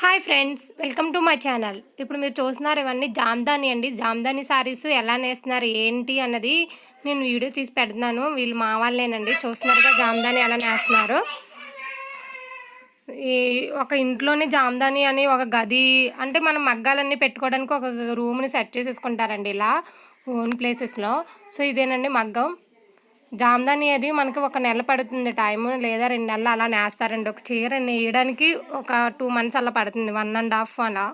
Hi friends, welcome to my channel. ఇప్పుడు మీరు చూస్తున్నారు ఇవన్నీ జామ్దాని అండి. జామ్దాని సారీస్ ఎలా నేస్తున్నారు ఏంటి అన్నది నేను వీడియో తీసి పెడుతున్నాను. వీళ్ళు మా వాళ్ళేనండి. చూస్తున్నారుగా జామ్దాని ఎలా నేస్తున్నారు. ఈ ఒక ఇంట్లోనే జామ్దాని అని ఒక గది అంటే మనం మగ్గాలన్నీ పెట్టుకోవడానికి ఒక రూమ్ని సెట్ చేసేసుకుంటారండి ఇలా ఓన్ ప్లేసెస్లో. సో ఇదేనండి మగ్గం. జామ్దాని అది మనకి ఒక నెల పడుతుంది టైము, లేదా 2 నెలలు అలా నేస్తారండి. ఒక చీర నేయడానికి ఒక 2 మంత్స్ అలా పడుతుంది, 1.5 అలా.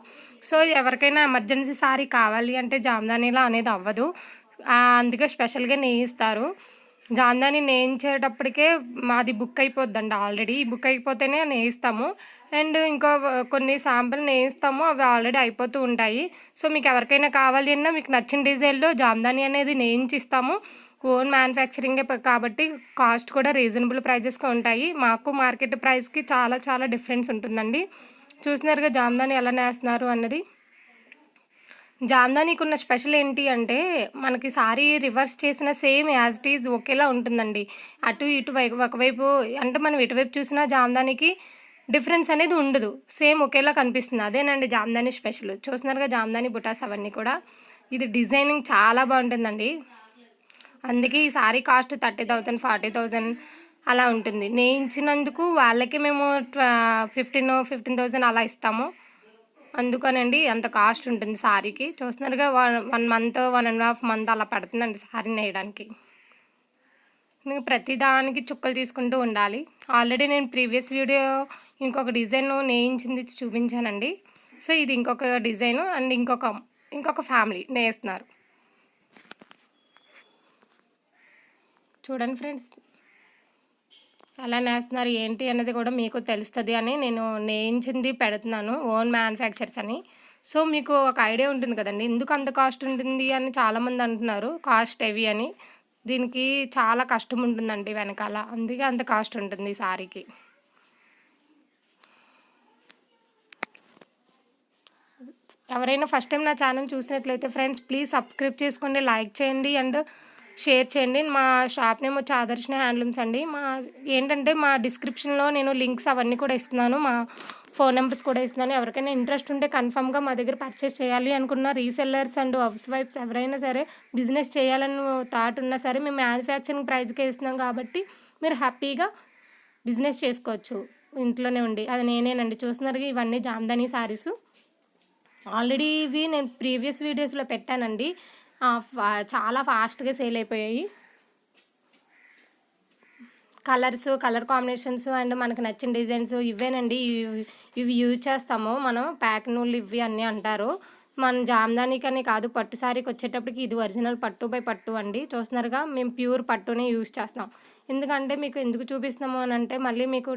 సో ఎవరికైనా ఎమర్జెన్సీ సారీ కావాలి అంటే జామ్దానీలో అనేది అవ్వదు, అందుకే స్పెషల్గా నేయిస్తారు. జామ్దాని నేయించేటప్పటికే మాది బుక్ అయిపోద్దండి. ఆల్రెడీ బుక్ అయిపోతేనే నేయిస్తాము. అండ్ ఇంకో కొన్ని శాంపుల్ నేయిస్తాము, అవి ఆల్రెడీ అయిపోతూ ఉంటాయి. సో మీకు ఎవరికైనా కావాలి అన్నా మీకు నచ్చిన డిజైన్లో జామ్దాని అనేది నేయించిస్తాము. ఓన్ మ్యానుఫ్యాక్చరింగే కాబట్టి కాస్ట్ కూడా రీజనబుల్ ప్రైజెస్గా ఉంటాయి. మాకు మార్కెట్ ప్రైస్కి చాలా చాలా డిఫరెన్స్ ఉంటుందండి. చూసినారుగా జామ్దాని ఎలా నేస్తున్నారు అన్నది. జామ్దానికి ఉన్న స్పెషల్ ఏంటి అంటే మనకి సారీ రివర్స్ చేసిన సేమ్ యాజ్ ఇట్ ఈజ్ ఒకేలా ఉంటుందండి. అటు ఇటు ఒకవైపు అంటే మనం ఇటువైపు చూసినా జామ్దానికి డిఫరెన్స్ అనేది ఉండదు, సేమ్ ఒకేలా కనిపిస్తుంది. అదేనండి జామ్దాని స్పెషల్. చూస్తున్నారుగా జామ్దాని బుటాస్ అవన్నీ కూడా. ఇది డిజైనింగ్ చాలా బాగుంటుందండి. అందుకే ఈ సారీ కాస్ట్ 30,000 40,000 అలా ఉంటుంది. నేయించినందుకు వాళ్ళకి మేము 15,000 అలా ఇస్తాము. అందుకనండి అంత కాస్ట్ ఉంటుంది సారీకి. చూస్తున్నారుగా 1 మంత్ 1.5 మంత్ అలా పడుతుందండి సారీ నేయడానికి. ప్రతిదానికి చుక్కలు తీసుకుంటూ ఉండాలి. ఆల్రెడీ నేను ప్రీవియస్ వీడియో ఇంకొక డిజైన్ నేయించింది చూపించానండి. సో ఇది ఇంకొక డిజైను అండ్ ఇంకొక ఫ్యామిలీ నేస్తున్నారు. చూడండి ఫ్రెండ్స్ ఎలా నేస్తున్నారు ఏంటి అన్నది కూడా మీకు తెలుస్తుంది అని నేను నేయించింది పెడుతున్నాను, ఓన్ మ్యానుఫ్యాక్చర్స్ అని. సో మీకు ఒక ఐడియా ఉంటుంది కదండి ఎందుకు అంత కాస్ట్ ఉంటుంది అని చాలామంది అంటున్నారు. కాస్ట్ హెవీ అని. దీనికి చాలా కష్టం ఉంటుందండి వెనకాల, అందుకే అంత కాస్ట్ ఉంటుంది ఈ సారీకి. ఎవరైనా ఫస్ట్ టైం నా ఛానల్ చూసినట్లయితే ఫ్రెండ్స్ ప్లీజ్ సబ్స్క్రైబ్ చేసుకోండి, లైక్ చేయండి అండ్ షేర్ చేయండి. మా షాప్ నేమ్ వచ్చి ఆదర్శిని హ్యాండ్లూమ్స్ అండి. మా డిస్క్రిప్షన్లో నేను లింక్స్ అవన్నీ కూడా ఇస్తున్నాను, మా ఫోన్ నెంబర్స్ కూడా ఇస్తున్నాను. ఎవరికైనా ఇంట్రెస్ట్ ఉంటే కన్ఫామ్గా మా దగ్గర పర్చేస్ చేయాలి అనుకున్న రీసెల్లర్స్ అండ్ హౌస్ వైఫ్స్ ఎవరైనా సరే బిజినెస్ చేయాలని థాట్ ఉన్నా సరే మేము మ్యానుఫ్యాక్చరింగ్ ప్రైస్కే ఇస్తున్నాం కాబట్టి మీరు హ్యాపీగా బిజినెస్ చేసుకోవచ్చు ఇంట్లోనే ఉండి. అది నేనేనండి. చూస్తున్నారు ఇవన్నీ జామ్దాని సారీసు. ఆల్రెడీ ఇవి నేను ప్రీవియస్ వీడియోస్లో పెట్టానండి, చాలా ఫాస్ట్గా సేల్ అయిపోయాయి. కలర్ కాంబినేషన్స్ అండ్ మనకు నచ్చిన డిజైన్స్ ఇవేనండి. ఇవి యూజ్ చేస్తాము మనం. ప్యాక్ నూళ్ళు ఇవి అన్నీ అంటారు. మన జామ్దానికని కాదు, పట్టు సారీకి వచ్చేటప్పటికి ఇది ఒరిజినల్ పట్టు బై పట్టు అండి. చూస్తున్నారుగా మేము ప్యూర్ పట్టునే యూజ్ చేస్తాం. ఎందుకంటే మీకు ఎందుకు చూపిస్తున్నాము అని అంటే మళ్ళీ మీకు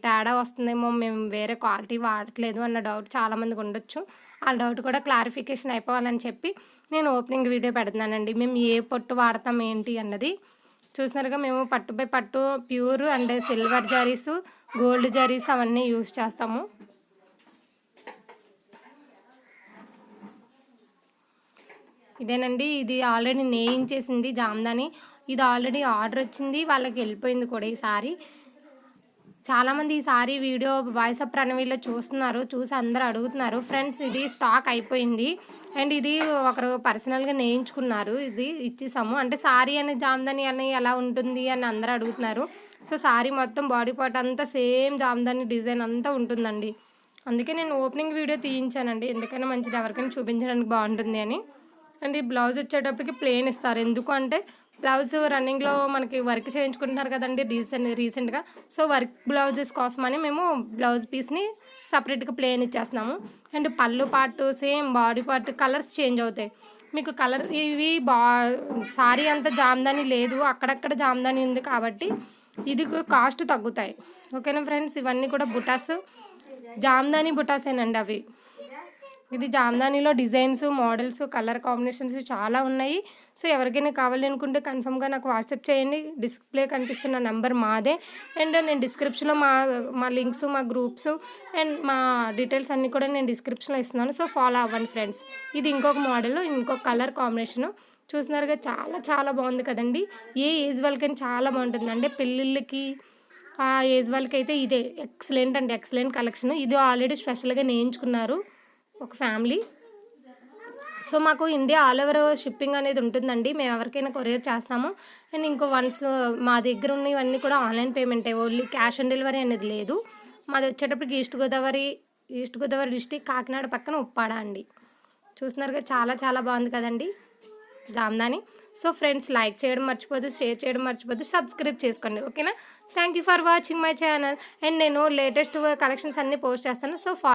తేడా వస్తుందేమో, మేము వేరే క్వాలిటీ వాడట్లేదు అన్న డౌట్ చాలామందికి ఉండొచ్చు. ఆ డౌట్ కూడా క్లారిఫికేషన్ అయిపోవాలని చెప్పి నేను ఓపెనింగ్ వీడియో పెడుతున్నానండి. మేము ఏ పట్టు వాడతాం ఏంటి అన్నది. చూసినారుగా మేము పట్టు బై పట్టు pure and silver zaris, gold zaris అవన్నీ యూజ్ చేస్తాము. ఇదేనండి, ఇది ఆల్రెడీ నేయించేసింది జామ్దాని. ఇది ఆల్రెడీ ఆర్డర్ వచ్చింది, వాళ్ళకి వెళ్ళిపోయింది కూడా ఈ సారీ. చాలామంది ఈ సారీ వీడియో వాయిస్ ఆఫ్ ప్రణవిలో చూస్తున్నారు, చూసి అందరూ అడుగుతున్నారు ఫ్రెండ్స్ ఇది స్టాక్ అయిపోయింది అండ్ ఇది ఒకరు పర్సనల్గా నేయించుకున్నారు, ఇది ఇచ్చేసాము అంటే సారీ అని జామ్దాని అని ఎలా ఉంటుంది అని అందరూ అడుగుతున్నారు. సో సారీ మొత్తం బాడీ పార్ట్ అంతా సేమ్ జామ్దాని డిజైన్ అంతా ఉంటుందండి. అందుకే నేను ఓపెనింగ్ వీడియో తీయించానండి, ఎందుకైనా మంచిది ఎవరికైనా చూపించడానికి బాగుంటుంది అని. అండ్ ఈ బ్లౌజ్ వచ్చేటప్పటికి ప్లెయిన్ ఇస్తారు. ఎందుకు అంటే బ్లౌజ్ రన్నింగ్లో మనకి వర్క్ చేయించుకుంటున్నారు కదండి రీసెంట్గా. సో వర్క్ బ్లౌజెస్ కోసమని మేము బ్లౌజ్ పీస్ని సపరేట్గా ప్లెయిన్ ఇచ్చేస్తున్నాము. అండ్ పళ్ళు part same body part colours change అవుతాయి మీకు. కలర్ ఇవి సారీ అంతా జామ్దాని లేదు, అక్కడక్కడ జామ్దాని ఉంది కాబట్టి ఇది కాస్ట్ తగ్గుతాయి. ఓకేనా ఫ్రెండ్స్. ఇవన్నీ కూడా బుటాస్, జామ్దాని బుటాసేనండి అవి. ఇది జామ్దానిలో డిజైన్స్, మోడల్స్, కలర్ కాంబినేషన్స్ చాలా ఉన్నాయి. సో ఎవరికైనా కావాలి అనుకుంటే కన్ఫర్మ్గా నాకు వాట్సాప్ చేయండి. డిస్ప్లే కనిపిస్తున్న నెంబర్ మాదే. అండ్ నేను డిస్క్రిప్షన్లో మా లింక్స్, మా గ్రూప్స్ అండ్ మా డీటెయిల్స్ అన్నీ కూడా నేను డిస్క్రిప్షన్లో ఇస్తున్నాను. సో ఫాలో అవ్వండి ఫ్రెండ్స్. ఇది ఇంకొక మోడల్, ఇంకొక కలర్ కాంబినేషను. చూస్తున్నారుగా చాలా చాలా బాగుంది కదండి. ఏ ఏజ్ వాళ్ళకైనా చాలా బాగుంటుంది. అంటే పెళ్ళిళ్ళకి ఆ ఏజ్ వాళ్ళకైతే ఇదే ఎక్సలెంట్ అండి. Excellent collection. ఇది ఆల్రెడీ స్పెషల్‌గా నేయించుకున్నారు ఒక ఫ్యామిలీ. సో, మాకు ఇండియా ఆల్ ఓవర్ షిప్పింగ్ అనేది ఉంటుందండి. మేము ఎవరికైనా కొరియర్ చేస్తాము. అండ్ ఇంకో వన్స్ మా దగ్గర ఉన్నవన్నీ కూడా ఆన్‌లైన్ పేమెంటే. ఓన్లీ క్యాష్ ఆన్ డెలివరీ అనేది లేదు. మాది వచ్చేటప్పటికి ఈస్ట్ గోదావరి డిస్ట్రిక్ట్ కాకినాడ పక్కన ఉప్పాడ అండి. చూస్తున్నారుగా చాలా చాలా బాగుంది కదండీ జామ్దాని. సో ఫ్రెండ్స్, లైక్ చేయడం మర్చిపోద్దు, షేర్ చేయడం మర్చిపోద్దు, సబ్స్క్రైబ్ చేసుకోండి. ఓకేనా? Thank you for watching my channel. And నేను లేటెస్ట్ కలెక్షన్స్ అన్నీ పోస్ట్ చేస్తాను. సో